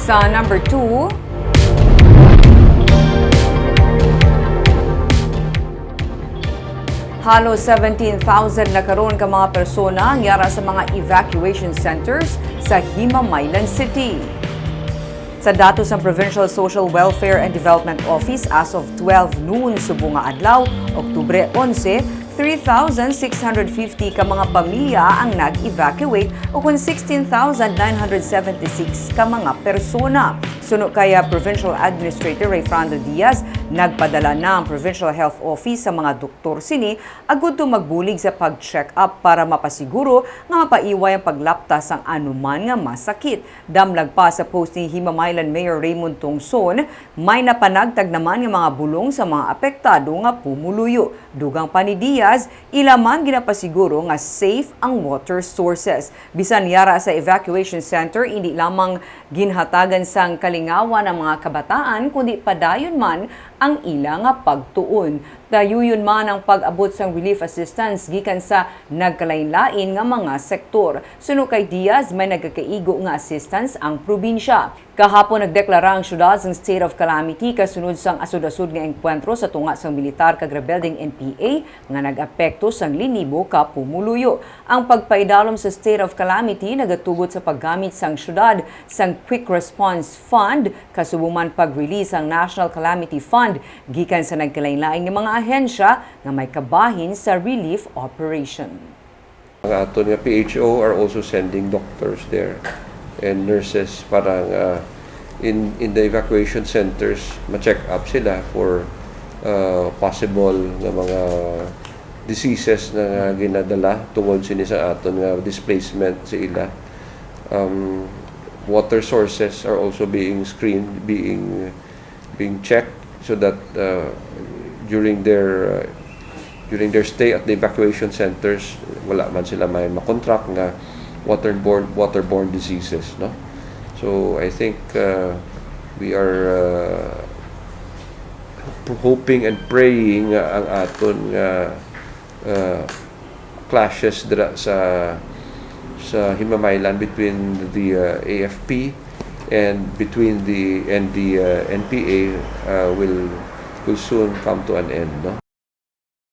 Sa number 2, halos 17,000 na karon ka mga persona ang yara sa mga evacuation centers sa Himamaylan City. Sa datos ng Provincial Social Welfare and Development Office as of 12 noon subong nga adlaw, Oktubre 11, 3,650 ka mga pamilya ang nag-evacuate o kung 16,976 ka mga persona. Suno kaya Provincial Administrator Rayfrando Diaz, nagpadala na ang Provincial Health Office sa mga doktor sini agud to magbulig sa pag-check up para mapasiguro nga mapaiway ang paglaptas ang anuman nga masakit. Damlag pa sa post ni Himamaylan Mayor Raymond Tongson, may napanagtag naman nga mga bulong sa mga apektado nga pumuluyo. Dugang pa ni Diaz, ilaman ginapasiguro nga safe ang water sources. Bisan yara sa evacuation center, hindi lamang ginhatagan sang kalingawan ng mga kabataan, kundi padayon man ang ila nga pagtuon. Dayuyon man ang pag-abot sang relief assistance gikan sa nagkalain-lain nga mga sektor. Suno kay Diaz, may nagkakaigo nga assistance ang probinsya. Kahapon nagdeklara ang syudad sang state of calamity kasunod sang asud-asud nga engkwentro sa tunga sang militar kag rebelling NPA nga nag-apekto sang linibo ka pumuluyo. Ang pagpaidalom sa state of calamity nagatugot sa paggamit sang syudad sang Quick Response Fund kasubuman pag-release ang National Calamity Fund gikan sa nagkalain-lain nga mga ahensya nga may kabahin sa relief operation. Ang aton nga PHO are also sending doctors there and nurses para in the evacuation centers ma-check up sila for possible nga mga diseases na ginadala tungod sini sa aton nga displacement sa ila. Water sources are also being screened, being checked so that during their stay at the evacuation centers wala man sila may makontract nga waterborne diseases, no? So I think we are hoping and praying ang aton clashes dira sa Himamaylan between the AFP and between the NPA will soon come to an end, no?